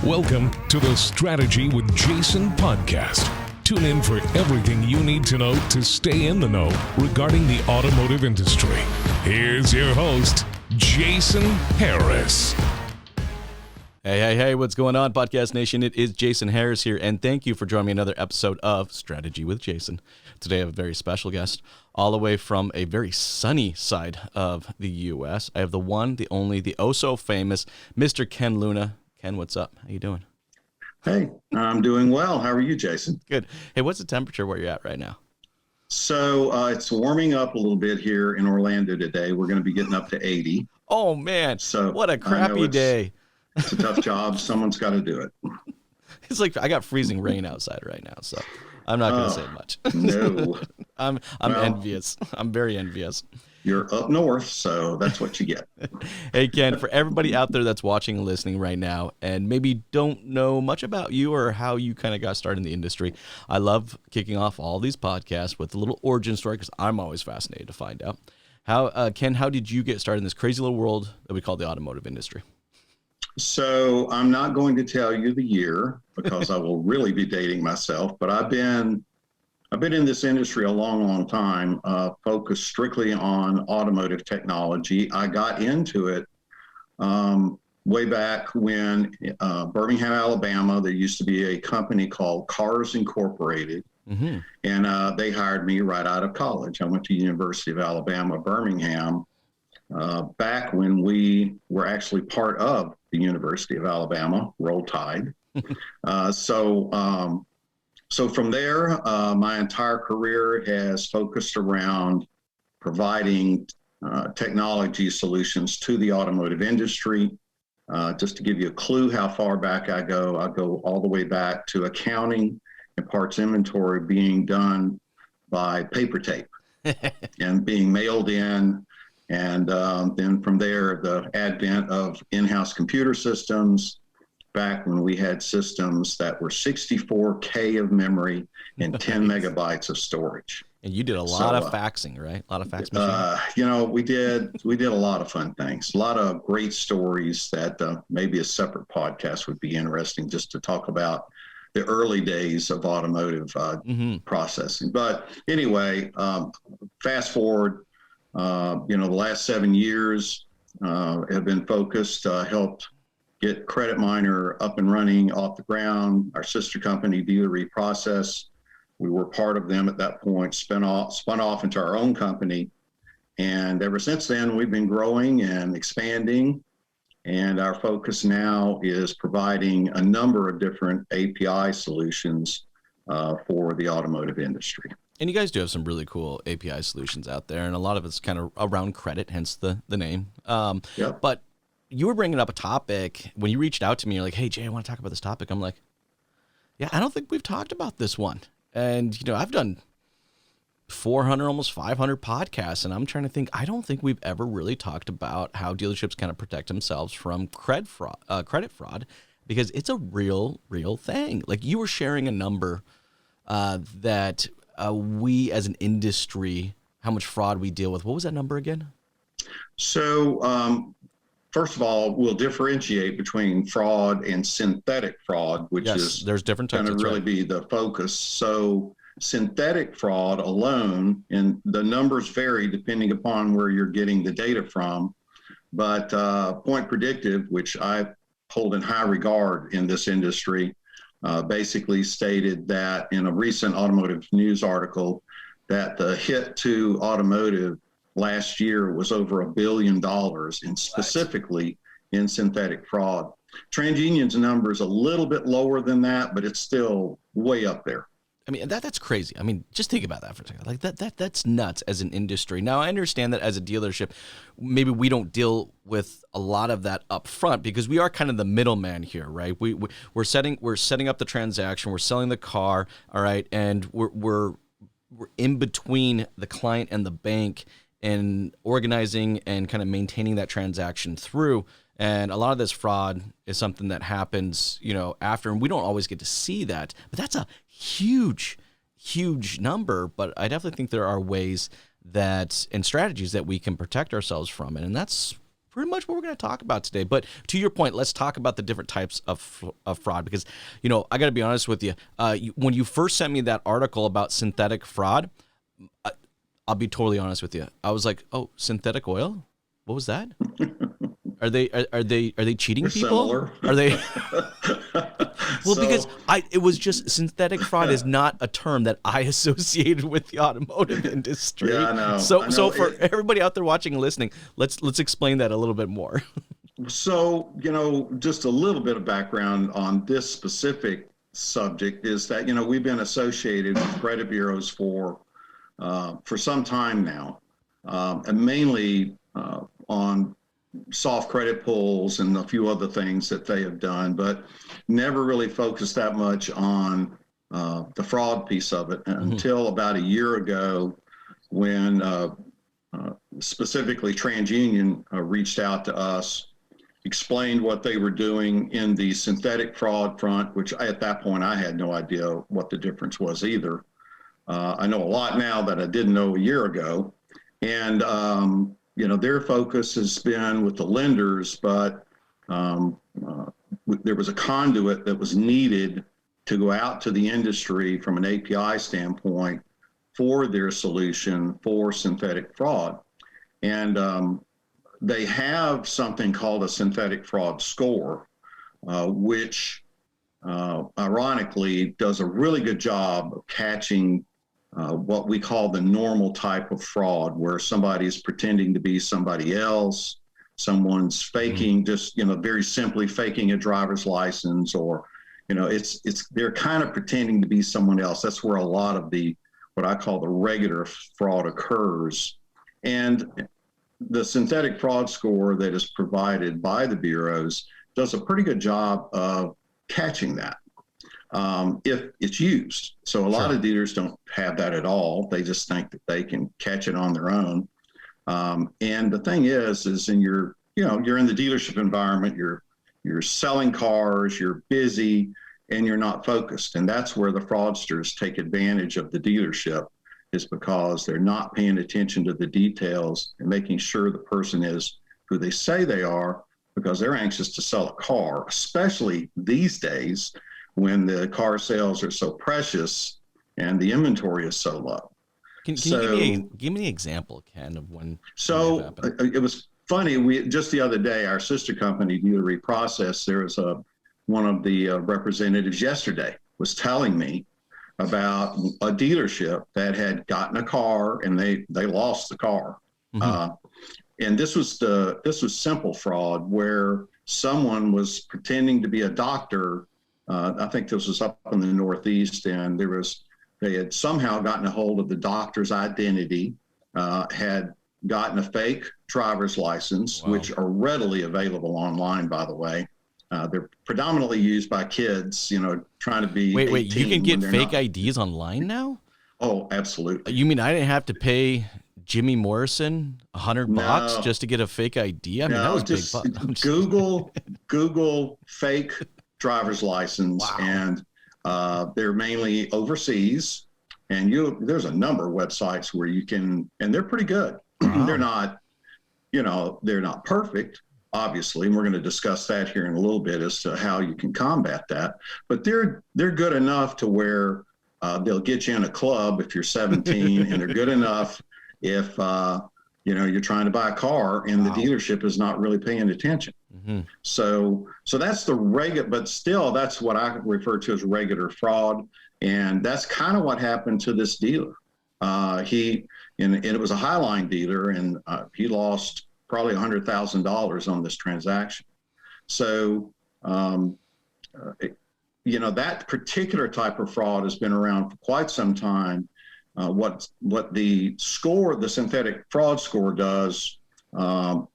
Welcome to the Strategy with Jason podcast. Tune in for everything you need to know to stay in the know regarding the automotive industry. Here's your host, Jason Harris. Hey, what's going on, Podcast Nation? It is Jason Harris here, and thank you for joining me another episode of Strategy with Jason. Today I have a very special guest, all the way from a very sunny side of the U.S. I have the one, the only, the oh-so-famous Mr. Ken Luna. Ken, what's up? How you doing? Hey, I'm doing well. How are you, Jason? Good. Hey, what's the temperature where you're at right now? So it's warming up a little bit here in Orlando today. We're going to be getting up to 80. Oh, man. So what a crappy day. It's a tough job. Someone's got to do it. It's like I got freezing rain outside right now, so I'm not going to say much. No. I'm envious. I'm very envious. You're up north, so that's what you get. Hey, Ken, for everybody out there that's watching and listening right now and maybe don't know much about you or how you kind of got started in the industry, I love kicking off all these podcasts with a little origin story because I'm always fascinated to find out. Ken, how did you get started in this crazy little world that we call the automotive industry? So I'm not going to tell you the year because I will really be dating myself, but I've been in this industry a long time, focused strictly on automotive technology. I got into it way back when Birmingham, Alabama, there used to be a company called Cars Incorporated, and they hired me right out of college. I went to University of Alabama, Birmingham, back when we were actually part of the University of Alabama, Roll Tide. So from there, my entire career has focused around providing technology solutions to the automotive industry. Just to give you a clue how far back I go all the way back to accounting and parts inventory being done by paper tape and being mailed in. And then from there, the advent of in-house computer systems, back when we had systems that were 64K of memory and 10 megabytes of storage. And you did a lot of faxing, right? A lot of fax machines. We did a lot of fun things, a lot of great stories that maybe a separate podcast would be interesting just to talk about the early days of automotive processing. But anyway, fast forward, the last 7 years have been focused, helped get Credit Miner up and running off the ground. Our sister company, Dealer Reprocess, we were part of them at that point, spun off into our own company. And ever since then, we've been growing and expanding. And our focus now is providing a number of different API solutions for the automotive industry. And you guys do have some really cool API solutions out there, and a lot of it's kind of around credit, hence the name. Yep. But you were bringing up a topic when you reached out to me. You're like, hey, Jay, I want to talk about this topic. I'm like, yeah, I don't think we've talked about this one. And, I've done 400, almost 500 podcasts, and I'm trying to think, I don't think we've ever really talked about how dealerships kind of protect themselves from credit fraud, because it's a real thing. Like, you were sharing a number that we as an industry, how much fraud we deal with. What was that number again? So, first of all, we'll differentiate between fraud and synthetic fraud, which is there's different types going to really be the focus. So synthetic fraud alone, and the numbers vary depending upon where you're getting the data from, but Point Predictive, which I hold in high regard in this industry, basically stated that in a recent automotive news article that the hit to automotive last year was over $1 billion, and specifically in synthetic fraud. TransUnion's number is a little bit lower than that, but it's still way up there. I mean, that's crazy. I mean, just think about that for a second. Like that's nuts as an industry. Now, I understand that as a dealership, maybe we don't deal with a lot of that up front because we are kind of the middleman here, right? We're setting up the transaction, we're selling the car, all right, and we're in between the client and the bank and organizing and kind of maintaining that transaction through. And a lot of this fraud is something that happens, after, and we don't always get to see that. But that's a huge number. But I definitely think there are ways that and strategies that we can protect ourselves from it. And that's pretty much what we're going to talk about today. But to your point, let's talk about the different types of fraud, because, I got to be honest with you. When you first sent me that article about synthetic fraud, I'll be totally honest with you. I was like, oh, synthetic oil? What was that? Are they cheating They're people? similar. Are they? Well, because it was just, synthetic fraud is not a term that I associated with the automotive industry. Yeah, I know. So for everybody out there watching and listening, let's explain that a little bit more. So, just a little bit of background on this specific subject is that, we've been associated with credit bureaus for some time now, and mainly on soft credit pulls and a few other things that they have done, but never really focused that much on the fraud piece of it until about a year ago, when specifically TransUnion reached out to us, explained what they were doing in the synthetic fraud front, which at that point I had no idea what the difference was either. I know a lot now that I didn't know a year ago. And, their focus has been with the lenders, but there was a conduit that was needed to go out to the industry from an API standpoint for their solution for synthetic fraud. And they have something called a synthetic fraud score, which ironically does a really good job of catching what we call the normal type of fraud, where somebody's pretending to be somebody else, someone's faking, just, very simply faking a driver's license, or, they're kind of pretending to be someone else. That's where a lot of what I call the regular fraud occurs. And the synthetic fraud score that is provided by the bureaus does a pretty good job of catching that. If it's used. So a lot of dealers don't have that at all. They just think that they can catch it on their own. And the thing is you're in the dealership environment, you're selling cars, you're busy, and you're not focused. And that's where the fraudsters take advantage of the dealership, is because they're not paying attention to the details and making sure the person is who they say they are, because they're anxious to sell a car, especially these days, when the car sales are so precious and the inventory is so low. Can you give me an example, Ken, of when? So it was funny. We just the other day, our sister company, Dealer Reprocess, there was one of the representatives yesterday was telling me about a dealership that had gotten a car and they lost the car. And this was simple fraud, where someone was pretending to be a doctor. I think this was up in the Northeast, and they had somehow gotten a hold of the doctor's identity, had gotten a fake driver's license, which are readily available online, by the way. They're predominantly used by kids, trying to be. Wait, you can get fake IDs online now? Oh, absolutely. You mean I didn't have to pay Jimmy Morrison $100 just to get a fake ID? I mean, that was just big fun. Google fake driver's license, and they're mainly overseas. And there's a number of websites where you can, and they're pretty good. They're not, they're not perfect, obviously, and we're going to discuss that here in a little bit as to how you can combat that. But they're good enough to where they'll get you in a club if you're 17, and they're good enough if you're trying to buy a car and the dealership is not really paying attention. So that's the regular, but still, that's what I refer to as regular fraud. And that's kind of what happened to this dealer. And it was a Highline dealer, and he lost probably $100,000 on this transaction. So, that particular type of fraud has been around for quite some time. What the synthetic fraud score does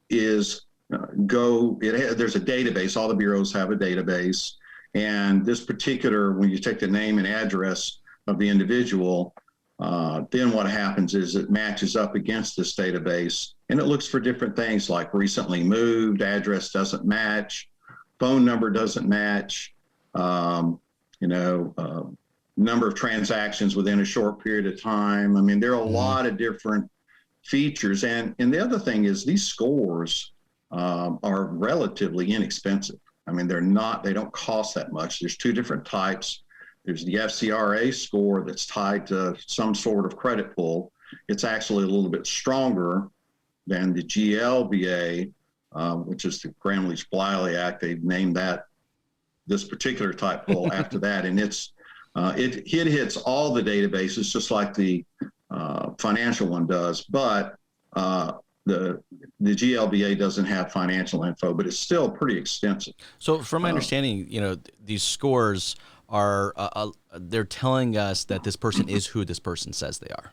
is there's a database. All the bureaus have a database, and this particular, when you take the name and address of the individual, then what happens is it matches up against this database, and it looks for different things like recently moved, address doesn't match, phone number doesn't match, number of transactions within a short period of time. I mean, there are a lot of different features. And the other thing is these scores, are relatively inexpensive. I mean, they don't cost that much. There's two different types. There's the FCRA score that's tied to some sort of credit pull. It's actually a little bit stronger than the GLBA, which is the Gramm-Leach-Bliley Act. They've named this particular type pull after that. And it hits all the databases just like the financial one does. But the GLBA doesn't have financial info, but it's still pretty extensive. So from my understanding, these scores are they're telling us that this person is who this person says they are,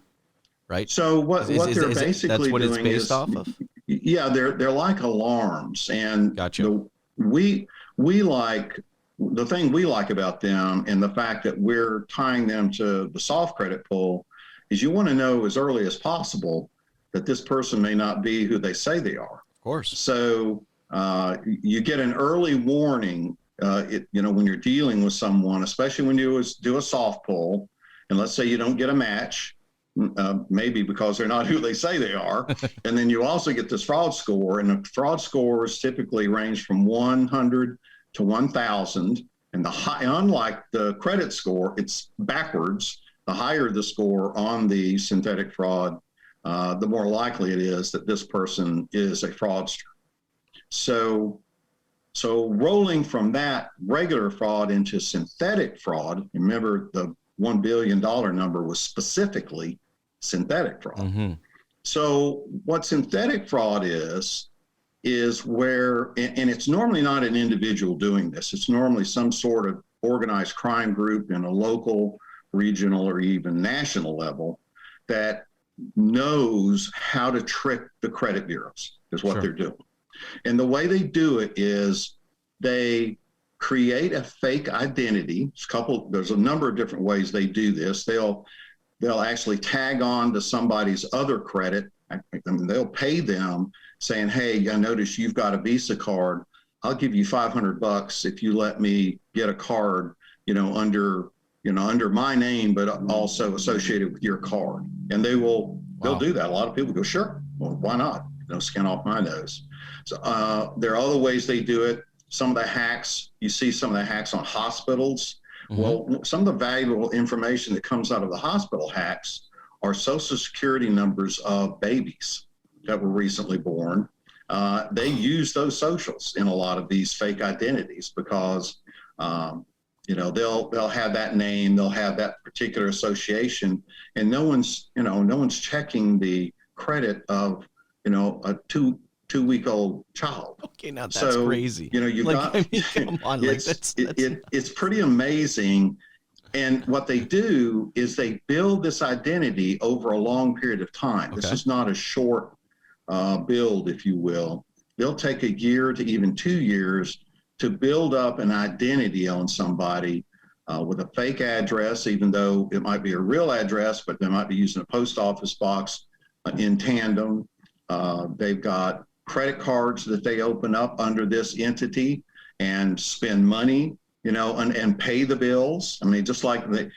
right? So what they're basically that's what doing it's based is, off of? Yeah, they're like alarms, and Gotcha. We like the thing we like about them, and the fact that we're tying them to the soft credit pull, is you want to know as early as possible that this person may not be who they say they are. Of course. So you get an early warning, when you're dealing with someone, especially when you do a soft pull, and let's say you don't get a match, maybe because they're not who they say they are. And then you also get this fraud score, and the fraud scores typically range from 100 to 1,000. And unlike the credit score, it's backwards. The higher the score on the synthetic fraud, the more likely it is that this person is a fraudster. So rolling from that regular fraud into synthetic fraud, remember the $1 billion number was specifically synthetic fraud. Mm-hmm. So what synthetic fraud is where, and it's normally not an individual doing this, it's normally some sort of organized crime group in a local, regional, or even national level that knows how to trick the credit bureaus, is what they're doing. And the way they do it is they create a fake identity. There's a number of different ways they do this. They'll actually tag on to somebody's other credit. I mean, they'll pay them saying, "Hey, I noticed you've got a Visa card. I'll give you $500 if you let me get a card, under my name, but also associated with your card." And they'll do that. A lot of people go, "Sure, well, why not? Skin off my nose." So there are other ways they do it. Some of the hacks, you see some of the hacks on hospitals. Mm-hmm. Well, some of the valuable information that comes out of the hospital hacks are social security numbers of babies that were recently born. They use those socials in a lot of these fake identities because, they'll have that name, they'll have that particular association, and no one's checking the credit of, a two-week-old child. Okay, now that's crazy. Come on, it's pretty amazing. And what they do is they build this identity over a long period of time. Okay. This is not a short build, if you will. They'll take a year to even 2 years to build up an identity on somebody with a fake address, even though it might be a real address, but they might be using a post office box in tandem. They've got credit cards that they open up under this entity and spend money, and pay the bills. I mean, just like they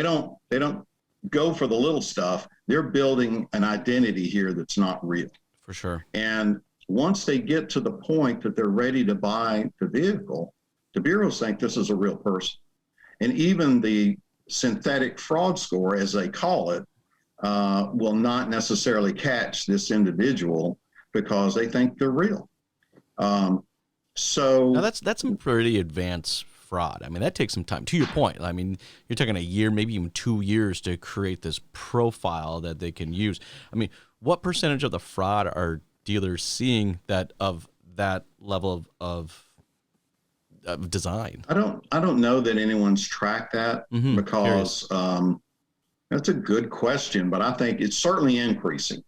don't go for the little stuff. They're building an identity here that's not real. For sure. And once they get to the point that they're ready to buy the vehicle, the bureaus think this is a real person. And even the synthetic fraud score, as they call it, will not necessarily catch this individual because they think they're real. So now that's some pretty advanced fraud. I mean, that takes some time. To your point, I mean, you're talking a year, maybe even 2 years to create this profile that they can use. I mean, what percentage of the fraud are dealers seeing that of that level of design? I don't know that anyone's tracked that because that's a good question, but I think it's certainly increasing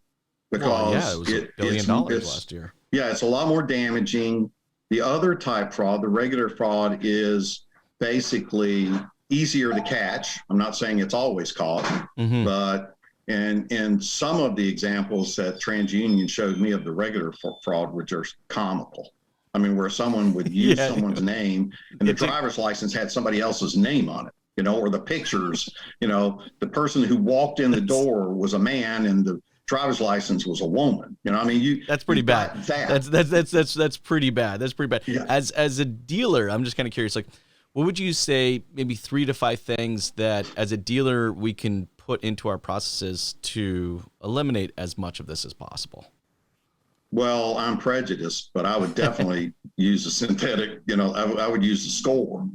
because it was $1 billion last year. Yeah, it's a lot more damaging. The other type fraud, the regular fraud, is basically easier to catch. I'm not saying it's always caught, but and some of the examples that TransUnion showed me of the regular fraud were just comical. I mean, where someone would use someone's name and the driver's license had somebody else's name on it, or the pictures, the person who walked in the door was a man and driver's license was a woman. You know, I mean, that's pretty bad. That's pretty bad. That's pretty bad. Yeah. As a dealer, I'm just kind of curious, like, what would you say maybe 3 to 5 things that as a dealer we can put into our processes to eliminate as much of this as possible? Well, I'm prejudiced, but I would definitely use a synthetic, I would use a score.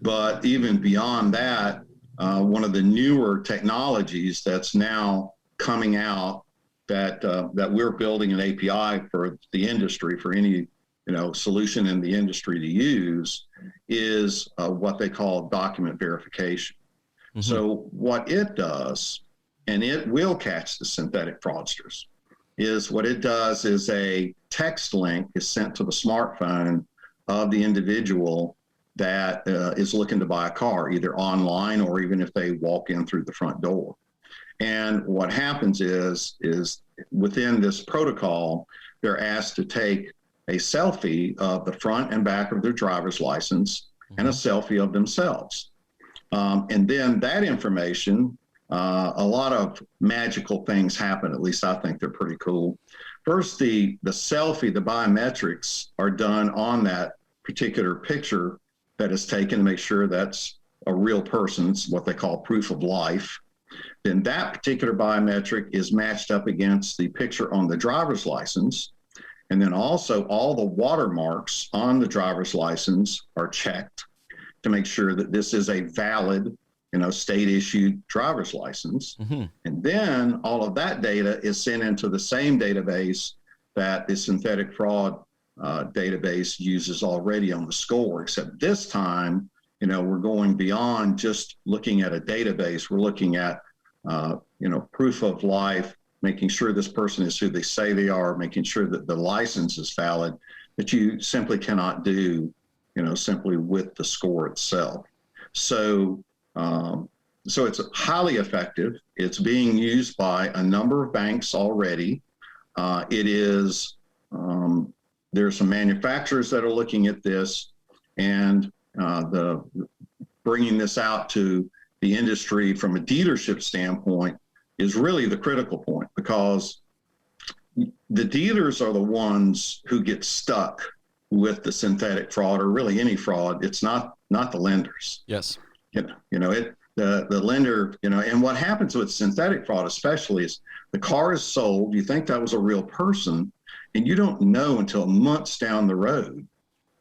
But even beyond that, one of the newer technologies that's now coming out that we're building an API for the industry, for any solution in the industry to use, is what they call document verification. Mm-hmm. So what it does, and it will catch the synthetic fraudsters, is what it does is a text link is sent to the smartphone of the individual that is looking to buy a car, either online or even if they walk in through the front door. And what happens is within this protocol, they're asked to take a selfie of the front and back of their driver's license and a selfie of themselves. And then that information, a lot of magical things happen. At least I think they're pretty cool. First, the selfie, the biometrics are done on that particular picture that is taken to make sure that's a real person. It's what they call proof of life. Then that particular biometric is matched up against the picture on the driver's license. And then also all the watermarks on the driver's license are checked to make sure that this is a valid, state-issued driver's license. Mm-hmm. And then all of that data is sent into the same database that the synthetic fraud database uses already on the score, except this time, we're going beyond just looking at a database. We're looking at, proof of life, making sure this person is who they say they are, making sure that the license is valid, that you simply cannot do, simply with the score itself. So it's highly effective. It's being used by a number of banks already. There's some manufacturers that are looking at this, and bringing this out to the industry from a dealership standpoint is really the critical point, because the dealers are the ones who get stuck with the synthetic fraud, or really any fraud. It's not the lenders. Yes. The lender, and what happens with synthetic fraud especially is the car is sold, you think that was a real person, and you don't know until months down the road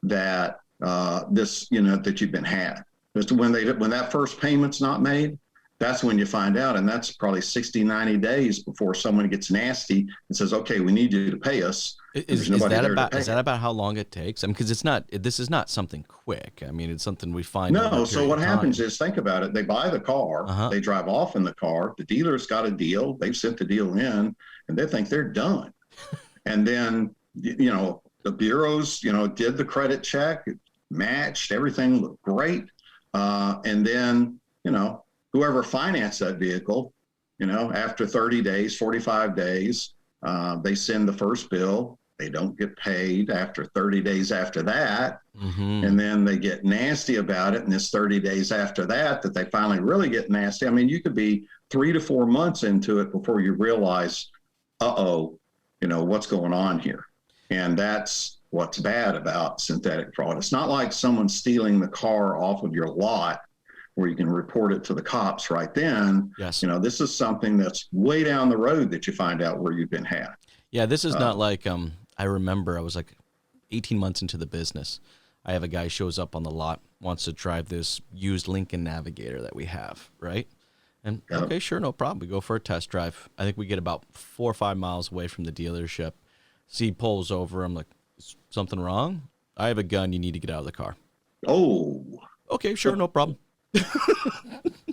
that that you've been had. When that first payment's not made, that's when you find out, and that's probably 60, 90 days before someone gets nasty and says, okay, we need you to pay us. Is that about how long it takes? I mean, because this is not something quick. I mean, it's something we find. No, so what happens is, think about it. They buy the car, they drive off in the car, the dealer's got a deal, they've sent the deal in, and they think they're done. And then, the bureaus, did the credit check, it matched, everything looked great. And then, whoever financed that vehicle, after 30 days, 45 days, they send the first bill. They don't get paid after 30 days after that. Mm-hmm. And then they get nasty about it. And it's 30 days after that they finally really get nasty. I mean, you could be 3 to 4 months into it before you realize, what's going on here. And that's what's bad about synthetic fraud. It's not like someone stealing the car off of your lot where you can report it to the cops right then. Yes. This is something that's way down the road that you find out where you've been hacked. Yeah, this is not like, I remember I was like 18 months into the business. I have a guy shows up on the lot, wants to drive this used Lincoln Navigator that we have, right? And okay, sure, no problem. We go for a test drive. I think we get about 4 or 5 miles away from the dealership. So he pulls over. I'm like, is something wrong? I have a gun. You need to get out of the car. Oh. Okay, sure, no problem.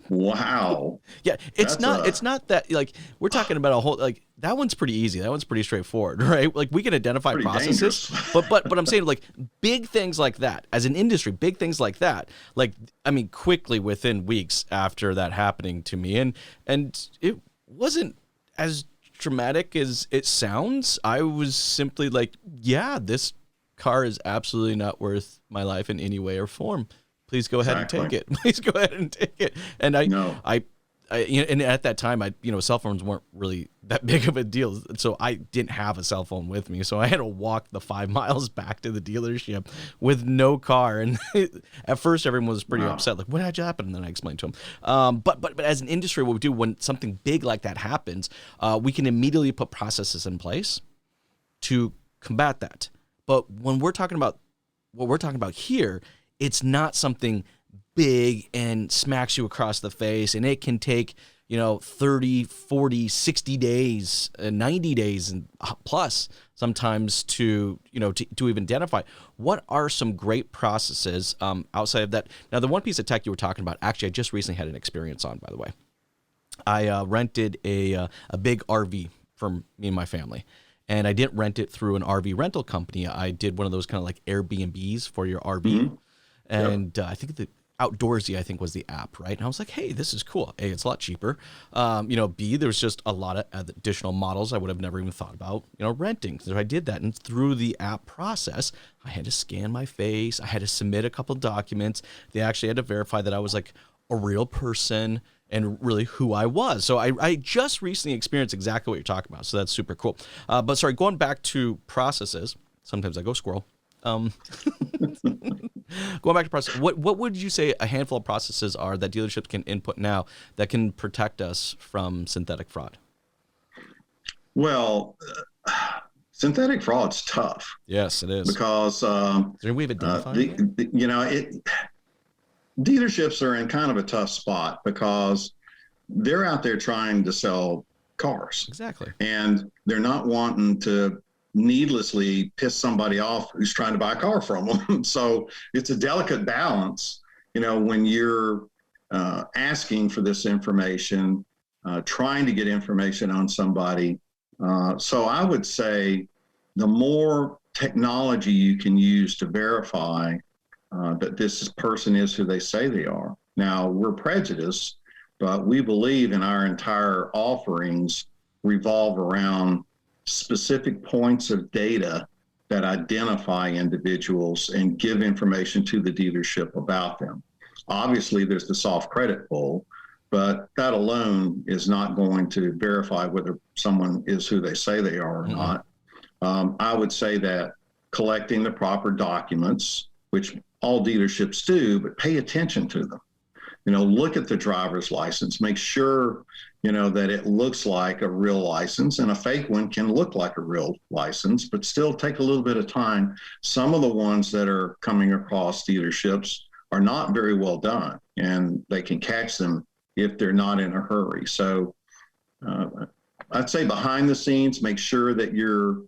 Wow. Yeah, it's not that, like, we're talking about a whole, like, that one's pretty easy. That one's pretty straightforward, right? Like, we can identify pretty processes, but I'm saying, like, big things like that, as an industry, big things like that, like, I mean, quickly within weeks after that happening to me, and it wasn't as dramatic as it sounds. I was simply like, yeah, this car is absolutely not worth my life in any way or form. Please go ahead and take it. Please go ahead and take it. And I and at that time, cell phones weren't really that big of a deal. So I didn't have a cell phone with me. So I had to walk the 5 miles back to the dealership with no car. And at first, everyone was pretty upset. Like, what had happened? And then I explained to them. But as an industry, what we do when something big like that happens, we can immediately put processes in place to combat that. But when we're talking about what we're talking about here, it's not something big and smacks you across the face, and it can take 30, 40, 60 days, 90 days and plus sometimes to even identify. What are some great processes outside of that? Now, the one piece of tech you were talking about, actually, I just recently had an experience on, by the way. I rented a big RV for me and my family, and I didn't rent it through an RV rental company. I did one of those kind of like Airbnbs for your RV. Mm-hmm. And I think the Outdoorsy, I think, was the app, right? And I was like, hey, this is cool. A, it's a lot cheaper. B, there's just a lot of additional models I would have never even thought about, renting. So I did that. And through the app process, I had to scan my face. I had to submit a couple documents. They actually had to verify that I was like a real person and really who I was. So I just recently experienced exactly what you're talking about. So that's super cool. But sorry, going back to processes, sometimes I go squirrel. Going back to process, what would you say a handful of processes are that dealerships can input now that can protect us from synthetic fraud? Well, synthetic fraud's tough. Yes, it is. Because is there a way of identifying dealerships are in kind of a tough spot because they're out there trying to sell cars. Exactly. And they're not wanting to needlessly piss somebody off who's trying to buy a car from them. So it's a delicate balance, when you're asking for this information, trying to get information on somebody. So I would say the more technology you can use to verify that this person is who they say they are. Now, we're prejudiced, but we believe in our entire offerings revolve around specific points of data that identify individuals and give information to the dealership about them. Obviously, there's the soft credit pull, but that alone is not going to verify whether someone is who they say they are or not. I would say that collecting the proper documents, which all dealerships do, but pay attention to them. Look at the driver's license, make sure that it looks like a real license, and a fake one can look like a real license, but still take a little bit of time. Some of the ones that are coming across dealerships are not very well done, and they can catch them if they're not in a hurry. So I'd say behind the scenes, make sure that you're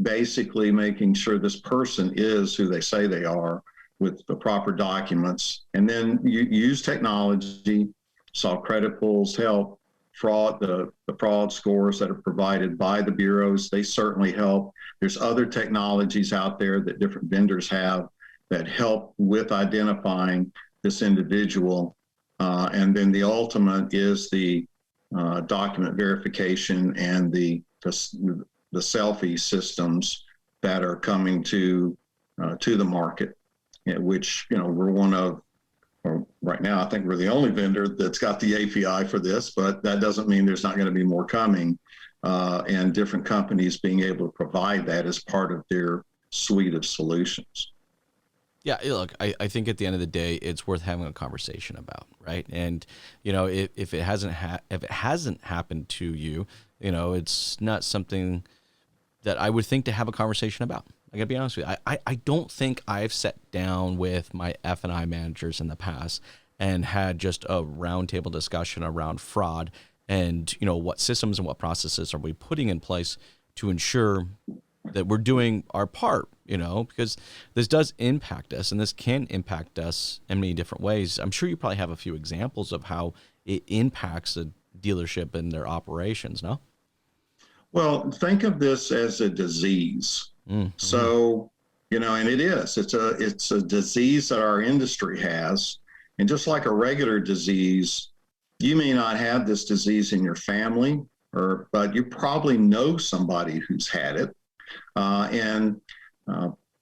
basically making sure this person is who they say they are with the proper documents, and then you use technology. Soft credit pulls help. Fraud, the fraud scores that are provided by the bureaus, they certainly help. There's other technologies out there that different vendors have that help with identifying this individual. And then the ultimate is the document verification and the selfie systems that are coming to the market, which, we're one of. Right now, I think we're the only vendor that's got the API for this, but that doesn't mean there's not going to be more coming, and different companies being able to provide that as part of their suite of solutions. Yeah, look, I think at the end of the day, it's worth having a conversation about, right? And if it hasn't happened to you, it's not something that I would think to have a conversation about. I gotta be honest with you. I don't think I've sat down with my F&I managers in the past and had just a roundtable discussion around fraud and, what systems and what processes are we putting in place to ensure that we're doing our part, because this does impact us, and this can impact us in many different ways. I'm sure you probably have a few examples of how it impacts a dealership and their operations, no? Well, think of this as a disease. Mm-hmm. So, and it's a disease that our industry has. And just like a regular disease, you may not have this disease in your family, but you probably know somebody who's had it.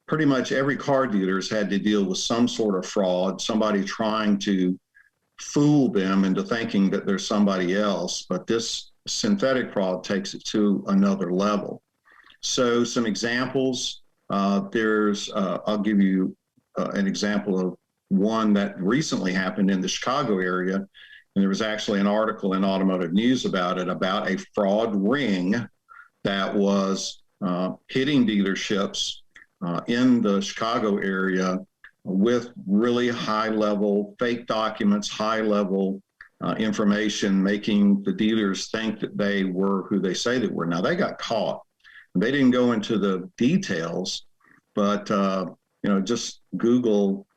Pretty much every car dealer has had to deal with some sort of fraud, somebody trying to fool them into thinking that there's somebody else. But this synthetic fraud takes it to another level. So some examples, I'll give you an example of one that recently happened in the Chicago area. And there was actually an article in Automotive News about it, about a fraud ring that was hitting dealerships in the Chicago area with really high-level fake documents, high-level information, making the dealers think that they were who they say they were. Now, they got caught. They didn't go into the details, but just Google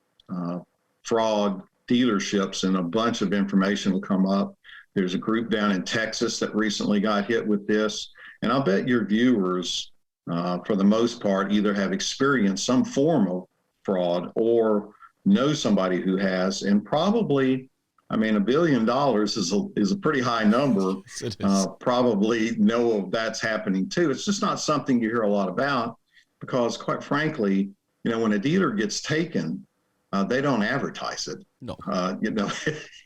fraud dealerships and a bunch of information will come up. There's a group down in Texas that recently got hit with this. And I'll bet your viewers, for the most part, either have experienced some form of fraud or know somebody who has. And probably, $1 billion is a pretty high number. Probably know of that's happening too. It's just not something you hear a lot about because, quite frankly, when a dealer gets taken, they don't advertise it. No.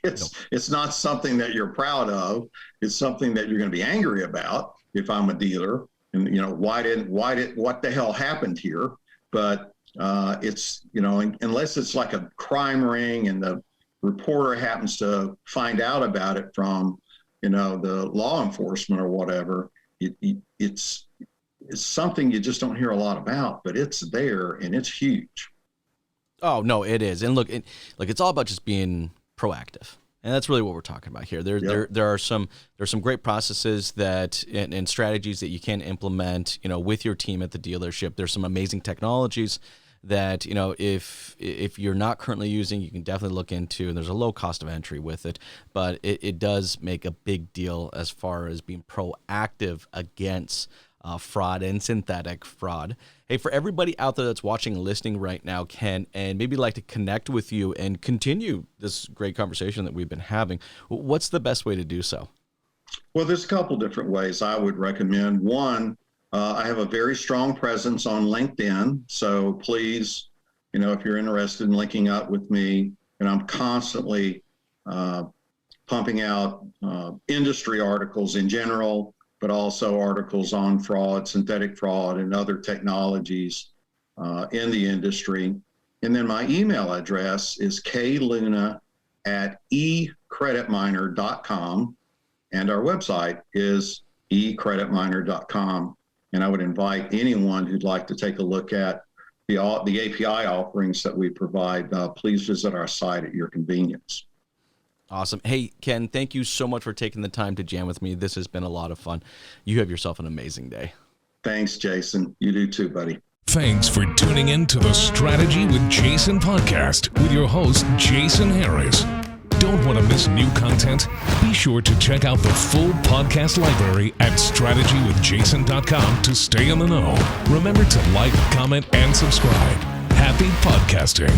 It's not something that you're proud of. It's something that you're going to be angry about if I'm a dealer. And what the hell happened here? But it's unless it's like a crime ring and the reporter happens to find out about it from the law enforcement or whatever, it's something you just don't hear a lot about, but it's there and it's huge. Oh no, it is. And look, it's all about just being proactive. And that's really what we're talking about here. There are some great processes and strategies that you can implement, with your team at the dealership. There's some amazing technologies that, if you're not currently using, you can definitely look into, and there's a low cost of entry with it, but it does make a big deal as far as being proactive against fraud and synthetic fraud. Hey, for everybody out there that's watching and listening right now, and maybe like to connect with you and continue this great conversation that we've been having, what's the best way to do so? Well, there's a couple different ways I would recommend. One, I have a very strong presence on LinkedIn. So please, if you're interested in linking up with me, and I'm constantly pumping out industry articles in general, but also articles on fraud, synthetic fraud, and other technologies in the industry. And then my email address is kluna@ecreditminer.com, and our website is ecreditminer.com. And I would invite anyone who'd like to take a look at the API offerings that we provide. Please visit our site at your convenience. Awesome. Hey, Ken, thank you so much for taking the time to jam with me. This has been a lot of fun. You have yourself an amazing day. Thanks, Jason. You do too, buddy. Thanks for tuning in to the Strategy with Jason podcast with your host, Jason Harris. Don't want to miss new content? Be sure to check out the full podcast library at strategywithjason.com to stay in the know. Remember to like, comment, and subscribe. Happy podcasting.